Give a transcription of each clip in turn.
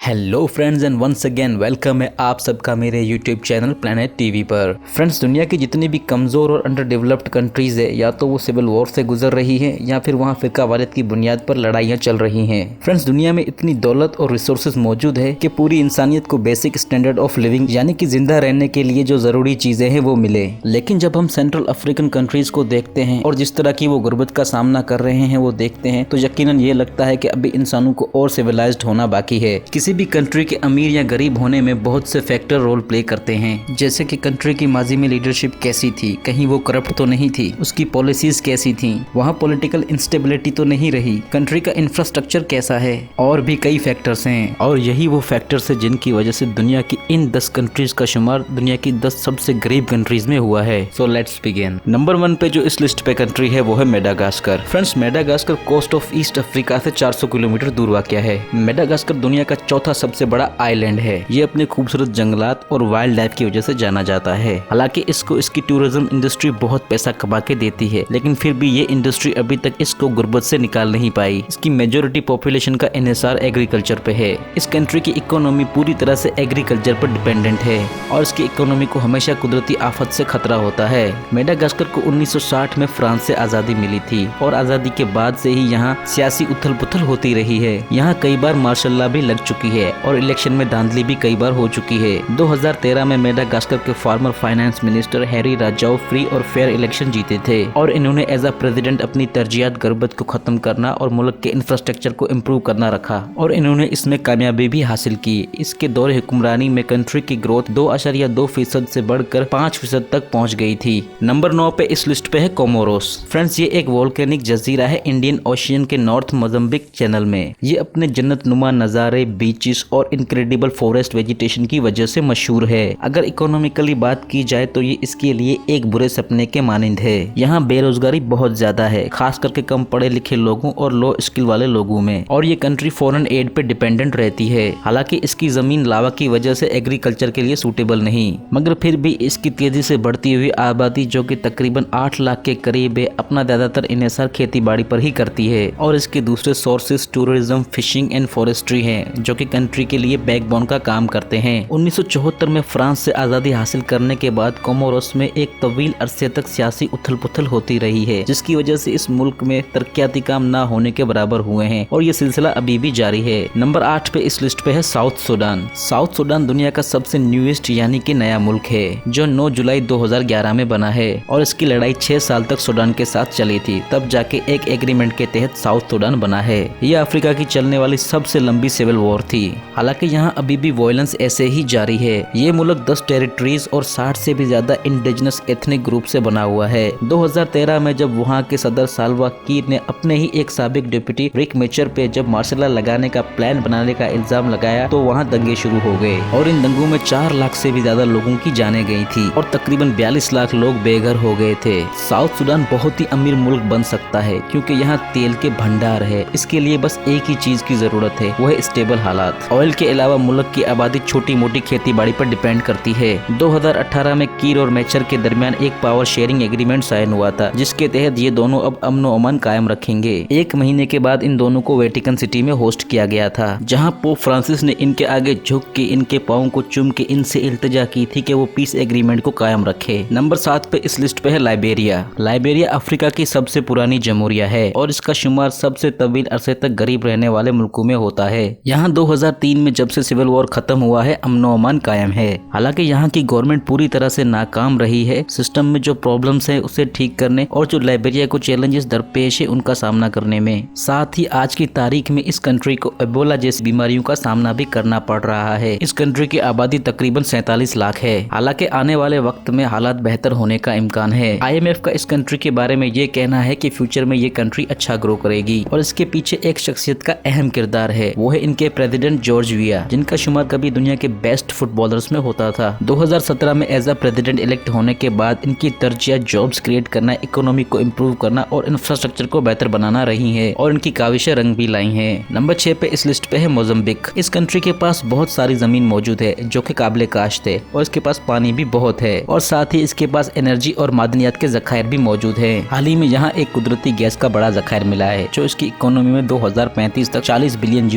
Hello friends and once again welcome है आप सबका मेरे यूट्यूब चैनल प्लैनेट टीवी पर। फ्रेंड्स, दुनिया की जितनी भी कमज़ोर और अंडर डेवलप्ड कंट्रीज़ है या तो वो सिविल वॉर से गुजर रही है या फिर वहाँ फ़िरकावारियत की बुनियाद पर लड़ाइयाँ चल रही हैं। फ्रेंड्स, दुनिया में इतनी दौलत और रिसोर्सेज मौजूद है कि पूरी इंसानियत को बेसिक स्टैंडर्ड ऑफ लिविंग यानी कि जिंदा रहने के लिए जो ज़रूरी चीज़ें हैं वो मिले। लेकिन जब हम सेंट्रल अफ्रीकन कंट्रीज़ को देखते हैं और जिस तरह की वो गुर्बत का सामना कर रहे हैं वो देखते हैं तो यकीनन ये लगता है कि अभी इंसानों को और सिविलाइज्ड होना बाकी है। किसी भी कंट्री के अमीर या गरीब होने में बहुत से फैक्टर रोल प्ले करते हैं, जैसे कि कंट्री की माजी में लीडरशिप कैसी थी, कहीं वो करप्ट तो नहीं थी, उसकी पॉलिसीज कैसी थी, वहाँ पॉलिटिकल इंस्टेबिलिटी तो नहीं रही, कंट्री का इंफ्रास्ट्रक्चर कैसा है, और भी कई फैक्टर्स हैं। और यही वो फैक्टर्स है जिनकी वजह से दुनिया की इन 10 कंट्रीज का शुमार दुनिया की 10 सबसे गरीब कंट्रीज में हुआ है। So let's begin. नंबर 1 पे जो इस लिस्ट पे कंट्री है वो है Madagascar. Friends, Madagascar coast of East Africa से 400 किलोमीटर दूर वाक़या है। मेडागास्कर दुनिया का चौथा सबसे बड़ा आइलैंड है। ये अपने खूबसूरत जंगलात और वाइल्ड लाइफ की वजह से जाना जाता है। हालांकि इसको इसकी टूरिज्म इंडस्ट्री बहुत पैसा कमा के देती है, लेकिन फिर भी ये इंडस्ट्री अभी तक इसको गुर्बत से निकाल नहीं पाई। इसकी मेजोरिटी पॉपुलेशन का इन्हिसार एग्रीकल्चर पे है। इस कंट्री की इकोनॉमी पूरी तरह से एग्रीकल्चर पर डिपेंडेंट है और इसकी इकोनॉमी को हमेशा कुदरती आफत से खतरा होता है। मेडागास्कर को 1960 में फ्रांस से आजादी मिली थी और आजादी के बाद से ही यहाँ सियासी उथल पुथल होती रही है। यहाँ कई बार मार्शल लॉ भी लग चुकी है और इलेक्शन में धांधली भी कई बार हो चुकी है। 2013 में मेडागास्कर के former finance minister Harry Rajao free और फेयर इलेक्शन जीते थे और इन्होंने एज अ प्रेसिडेंट अपनी तरजीहात गुर्बत को खत्म करना और मुल्क के इंफ्रास्ट्रक्चर को इम्प्रूव करना रखा और इन्होंने इसमें कामयाबी भी हासिल की। इसके दौरे हुक्मरानी में कंट्री की ग्रोथ 2.2% से बढ़कर 5% तक पहुँच गई थी। नंबर 9 पे इस लिस्ट पे है कोमोरोस। फ्रेंड्स, ये एक वोल्केनिक जजीरा है इंडियन ओशियन के नॉर्थ मोजाम्बिक चैनल में। ये अपने जन्नत नुमा नजारे, बीचेस और इनक्रेडिबल फॉरेस्ट वेजिटेशन की वजह से मशहूर है। अगर इकोनॉमिकली बात की जाए तो ये इसके लिए एक बुरे सपने के मानिंद है। यहाँ बेरोजगारी बहुत ज्यादा है, खास करके कम पढ़े लिखे लोगों और लो स्किल वाले लोगों में, और ये कंट्री फॉरेन एड पे डिपेंडेंट रहती है। हालांकि इसकी जमीन लावा की वजह से एग्रीकल्चर के लिए सूटेबल नहीं, मगर फिर भी इसकी तेजी से बढ़ती हुई आबादी जो कि तकरीबन 8 लाख के करीब है, अपना ज्यादातर इन्हिसार खेती बाड़ी पर ही करती है और इसके दूसरे sources tourism, fishing and forestry हैं, जो कि कंट्री के लिए बैकबोन का काम करते हैं। 1974 में फ्रांस से आजादी हासिल करने के बाद कोमोरोस में एक तवील अरसे तक सियासी उथल पुथल होती रही है, जिसकी वजह से इस मुल्क में तरक्याती काम ना होने के बराबर हुए हैं और ये सिलसिला अभी भी जारी है। नंबर 8 पे इस लिस्ट पे है साउथ सूडान। साउथ सूडान दुनिया का सबसे न्यूएस्ट यानी कि नया मुल्क है जो 9 जुलाई 2011 में बना है और इसकी लड़ाई 6 साल तक सूडान के साथ चली थी, तब जाके एक एग्रीमेंट के तहत साउथ सूडान बना है। यह अफ्रीका की चलने वाली सबसे लंबी सिविल वॉर थी। हालांकि यहाँ अभी भी वायलेंस ऐसे ही जारी है। ये मुल्क 10 टेरिटरीज और 60 से भी ज्यादा इंडिजिनस एथनिक ग्रुप से बना हुआ है। 2013 में जब वहाँ के सदर साल्वा कीर ने अपने ही एक साबिक डिप्टी रिक मेचर पे जब मार्शल लॉ लगाने का प्लान बनाने का इल्जाम लगाया तो वहाँ दंगे शुरू हो गए और इन दंगों में 4 लाख से भी ज्यादा लोगों की जाने गई थी और तकरीबन 42 लाख लोग बेघर हो गए थे। साउथ सूडान बहुत ही अमीर मुल्क बन सकता है क्योंकि यहाँ तेल के भंडार है। इसके लिए बस एक ही चीज की जरूरत है, वो है स्टेबल हालात। ऑयल के अलावा मुल्क की आबादी छोटी मोटी खेती बाड़ी पर डिपेंड करती है। 2018 में कीर और मेचर के दरमियान एक पावर शेयरिंग एग्रीमेंट साइन हुआ था, जिसके तहत ये दोनों अब अमन और अमान कायम रखेंगे। 1 महीने के बाद इन दोनों को वेटिकन सिटी में होस्ट किया गया था, जहां पोप फ्रांसिस ने इनके आगे झुक के इनके पाँव को चूम के इनसे इल्तिजा की थी कि वो पीस एग्रीमेंट को कायम रखे। नंबर 7 पे इस लिस्ट पे है लाइबेरिया। लाइबेरिया अफ्रीका की सबसे पुरानी जमहूरिया है और इसका शुमार सबसे तवील अरसे तक गरीब रहने वाले मुल्कों में होता है। यहाँ 2003 में जब से सिविल वॉर खत्म हुआ है, अमन अमान कायम है। हालांकि यहाँ की गवर्नमेंट पूरी तरह से नाकाम रही है सिस्टम में जो प्रॉब्लम्स है उसे ठीक करने और जो लाइबेरिया को चैलेंजेस दरपेश है उनका सामना करने में। साथ ही आज की तारीख में इस कंट्री को एबोला जैसी बीमारियों का सामना भी करना पड़ रहा है। इस कंट्री की आबादी तकरीबन 47 लाख है। हालांकि आने वाले वक्त में हालात बेहतर होने का इम्कान है। IMF का इस कंट्री के बारे में ये कहना है कि फ्यूचर में ये कंट्री अच्छा ग्रो करेगी और इसके पीछे एक शख्सियत का अहम किरदार है, वो है इनके प्रेसिडेंट जॉर्ज विया, जिनका शुमार कभी दुनिया के बेस्ट फुटबॉलर्स में होता था। 2017 में एज अ प्रेसिडेंट इलेक्ट होने के बाद इनकी तरजीह जॉब्स क्रिएट करना, इकोनॉमी को इम्प्रूव करना और इंफ्रास्ट्रक्चर को बेहतर बनाना रही है और इनकी काविशें रंग भी लाई हैं। नंबर 6 पे इस लिस्ट पे है मोजाम्बिक। इस कंट्री के पास बहुत सारी जमीन मौजूद है जो कि काबिल काश्त है और इसके पास पानी भी बहुत है और साथ ही इसके पास एनर्जी और मादनियात के जखायर भी मौजूद है। हाल ही में यहाँ एक कुदरती गैस का बड़ा जखायर मिला है जो इसकी इकोनॉमी में 2035 तक $40 बिलियन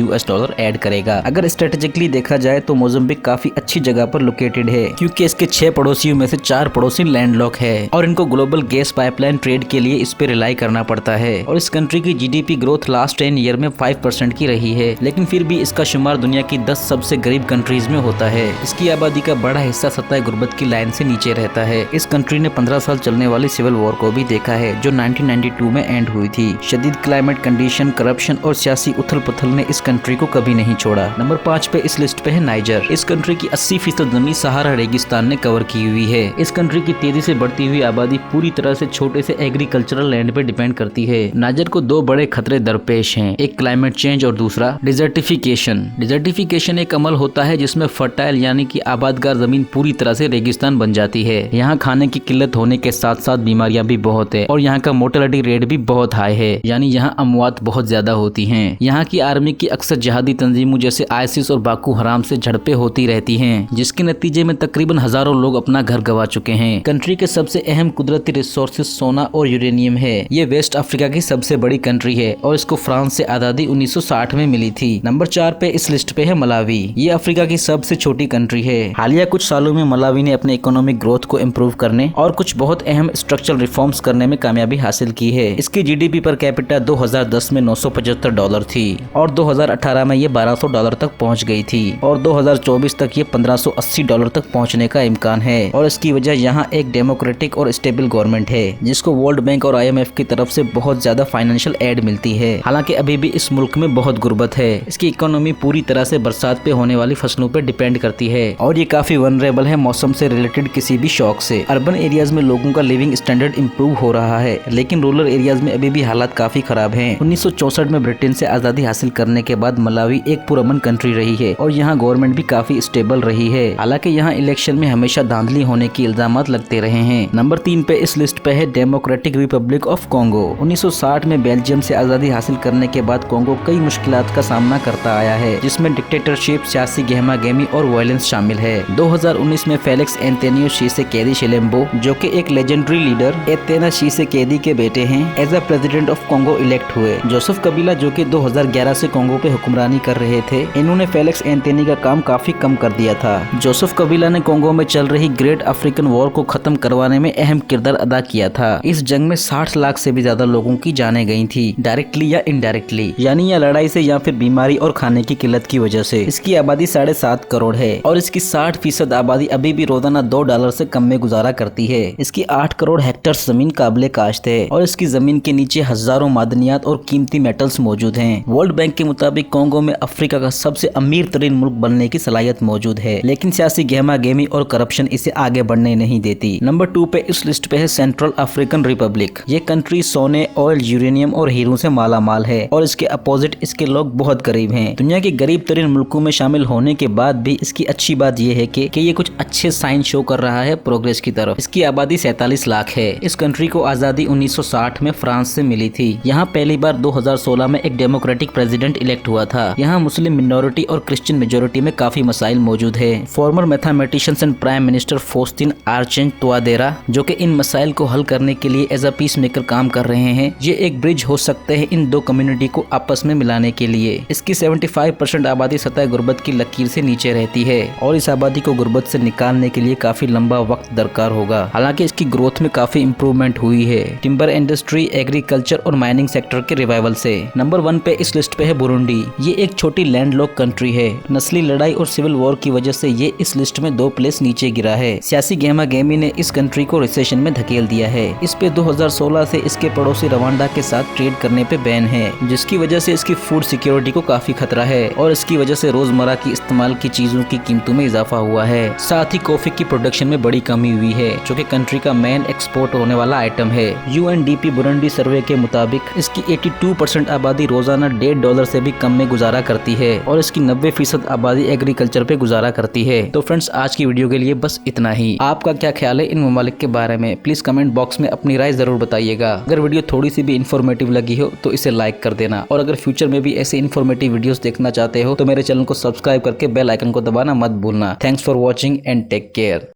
ऐड करेगा। जाएगा। अगर स्ट्रेटेजिकली देखा जाए तो मोजाम्बिक काफी अच्छी जगह पर लोकेटेड है, क्योंकि इसके 6 पड़ोसियों में से 4 पड़ोसी लैंडलॉक है और इनको ग्लोबल गैस पाइपलाइन ट्रेड के लिए इस पे रिलाई करना पड़ता है। और इस कंट्री की जीडीपी ग्रोथ लास्ट 10 ईयर में 5% की रही है, लेकिन फिर भी इसका शुमार दुनिया की 10 सबसे गरीब कंट्रीज में होता है। इसकी आबादी का बड़ा हिस्सा सतह गुर्बत की लाइन से नीचे रहता है। इस कंट्री ने 15 साल चलने वाली सिविल वॉर को भी देखा है, जो 1992 में एंड हुई थी। शदीद क्लाइमेट कंडीशन, करप्शन और सियासी उथल पुथल ने इस कंट्री को कभी नहीं छोड़ा। नंबर 5 पे इस लिस्ट पे है नाइजर। इस कंट्री की 80% जमीन सहारा रेगिस्तान ने कवर की हुई है। इस कंट्री की तेजी से बढ़ती हुई आबादी पूरी तरह से छोटे से एग्रीकल्चरल लैंड पे डिपेंड करती है। नाइजर को 2 बड़े खतरे दरपेश हैं, एक क्लाइमेट चेंज और दूसरा डिजर्टिफिकेशन। डिजर्टिफिकेशन एक अमल होता है जिसमें फर्टाइल यानी कि आबादगार जमीन पूरी तरह से रेगिस्तान बन जाती है। यहाँ खाने की किल्लत होने के साथ साथ बीमारियां भी बहुत है और यहाँ का मोर्टेलिटी रेट भी बहुत हाई है, यानी यहाँ अमवात बहुत ज्यादा होती हैं। यहाँ की आर्मी की अक्सर जिहादी तंजीमों जैसे आईसिस और बाकू हराम से झड़पें होती रहती हैं, जिसके नतीजे में तकरीबन हजारों लोग अपना घर गंवा चुके हैं। कंट्री के सबसे अहम कुदरती रिसोर्सेज सोना और यूरेनियम है। ये वेस्ट अफ्रीका की सबसे बड़ी कंट्री है और इसको फ्रांस से आजादी 1960 में मिली थी। नंबर 4 पे इस लिस्ट पे है मलावी। ये अफ्रीका की सबसे छोटी कंट्री है। हालिया कुछ सालों में मलावी ने अपने इकोनॉमिक ग्रोथ को इम्प्रूव करने और कुछ बहुत अहम स्ट्रक्चरल रिफॉर्म्स करने में कामयाबी हासिल की है। इसकी जीडीपी पर कैपिटा 2010 में $975 थी और 2018 में ये $1200 तक पहुंच गई थी और 2024 तक ये $1580 तक पहुंचने का इम्कान है। और इसकी वजह यहाँ एक डेमोक्रेटिक और स्टेबल गवर्नमेंट है, जिसको वर्ल्ड बैंक और IMF की तरफ से बहुत ज्यादा फाइनेंशियल एड मिलती है। हालांकि अभी भी इस मुल्क में बहुत गुर्बत है। इसकी इकोनॉमी पूरी तरह से बरसात पे होने वाली फसलों पे डिपेंड करती है और ये काफी वनरेबल है मौसम से रिलेटेड किसी भी शॉक से। अर्बन एरियाज में लोगों का लिविंग स्टैंडर्ड इम्प्रूव हो रहा है, लेकिन रूरल एरियाज में अभी भी हालात काफी खराब हैं। 1964 में ब्रिटेन से आजादी हासिल करने के बाद मलावी एक पुरअमन कंट्री रही है और यहाँ गवर्नमेंट भी काफी स्टेबल रही है। हालांकि यहाँ इलेक्शन में हमेशा धांधली होने की इल्जामात लगते रहे हैं। नंबर 3 पे इस लिस्ट पे है डेमोक्रेटिक रिपब्लिक ऑफ कॉन्गो। 1960 में बेल्जियम से आजादी हासिल करने के बाद कॉन्गो कई मुश्किलात का सामना करता आया है, जिसमें डिक्टेटरशिप, सियासी गहमागहमी और वायलेंस शामिल है। 2019 में फेलिक्स एंटोनियो शिसेकेदी शिलेम्बो, जो कि एक लेजेंडरी लीडर एतेना शिसेकेदी के बेटे हैं, as a president of Congo elect हुए। जोसेफ कबीला, जो कि 2011 से कॉन्गो पे हुक्मरानी कर रहे थे, इन्होंने फेलिक्स एंटोनी का काम काफी कम कर दिया था। जोसेफ कबीला ने कॉन्गो में चल रही ग्रेट अफ्रीकन वॉर को खत्म करवाने में अहम किरदार अदा किया था। इस जंग में 60 लाख से भी ज्यादा लोगों की जानें गई थी, डायरेक्टली या इनडायरेक्टली, यानी या लड़ाई से या फिर बीमारी और खाने की किल्लत की वजह से। इसकी आबादी 7.5 करोड़ है और इसकी 60% आबादी अभी भी रोजाना $2 से कम में गुजारा करती है। इसकी 8 करोड़ हेक्टेयर जमीन काबिले काश्त है और इसकी जमीन के नीचे हजारों मादनियात और कीमती मेटल्स मौजूद हैं। वर्ल्ड बैंक के मुताबिक कॉन्गो में अफ्रीका का सबसे अमीर तरीन मुल्क बनने की सलाहियत मौजूद है, लेकिन सियासी गहमागहमी और करप्शन इसे आगे बढ़ने नहीं देती। नंबर 2 पे इस लिस्ट पे है सेंट्रल अफ्रीकन रिपब्लिक। ये कंट्री सोने, ऑयल, यूरेनियम और हीरों से माला माल है और इसके अपोजिट इसके लोग बहुत गरीब हैं। दुनिया के गरीब तरीन मुल्कों में शामिल होने के बाद भी इसकी अच्छी बात यह है कि ये कुछ अच्छे साइन शो कर रहा है प्रोग्रेस की तरफ। इसकी आबादी 47 लाख है। इस कंट्री को आजादी 1960 में फ्रांस से मिली थी। यहाँ पहली बार 2016 में एक डेमोक्रेटिक प्रेसिडेंट इलेक्ट हुआ था। यहाँ मुस्लिम मिनोरिटी और क्रिश्चियन मेजोरिटी में काफी मसाइल मौजूद है। Former mathematicians and prime minister Faustin Archange Touadera, जो कि इन मसाइल को हल करने के लिए एज अ पीस मेकर काम कर रहे हैं, ये एक ब्रिज हो सकते हैं इन दो कम्युनिटी को आपस में मिलाने के लिए। इसकी 75% आबादी सतह गुर्बत की लकीर से नीचे रहती है और इस आबादी को गुर्बत से निकालने के लिए काफी लंबा वक्त दरकार होगा। हालांकि इसकी ग्रोथ में काफी इम्प्रूवमेंट हुई है टिम्बर इंडस्ट्री, एग्रीकल्चर और माइनिंग सेक्टर के रिवाइवल से। नंबर 1 पे इस लिस्ट पे है बुरुंडी। ये एक छोटी लैंडलॉक कंट्री है। नस्ली लड़ाई और सिविल वॉर की वजह से ये इस लिस्ट में 2 प्लेस नीचे गिरा है। सियासी गहमागहमी ने इस कंट्री को रिसेशन में धकेल दिया है। इस पे 2016 से इसके पड़ोसी रवांडा के साथ ट्रेड करने पे बैन है, जिसकी वजह से इसकी फूड सिक्योरिटी को काफी खतरा है और इसकी वजह से रोजमर्रा की इस्तेमाल की चीजों की कीमतों में इजाफा हुआ है। साथ ही कॉफी की प्रोडक्शन में बड़ी कमी हुई है, जो कि कंट्री का मेन एक्सपोर्ट होने वाला आइटम है। UNDP बुरुंडी सर्वे के मुताबिक इसकी 82% आबादी रोजाना $1.5 से भी कम में गुजारा करती है और इसकी 90% आबादी एग्रीकल्चर पे गुजारा करती है। तो फ्रेंड्स, आज की वीडियो के लिए बस इतना ही। आपका क्या ख्याल है इन ममालिक के बारे में? प्लीज कमेंट बॉक्स में अपनी राय जरूर बताइएगा। अगर वीडियो थोड़ी सी भी इन्फॉर्मेटिव लगी हो तो इसे लाइक कर देना और अगर फ्यूचर में भी ऐसे इन्फॉर्मेटिव वीडियोस देखना चाहते हो तो मेरे चैनल को सब्सक्राइब करके बेल आइकन को दबाना मत भूलना। Thanks for watching and take care.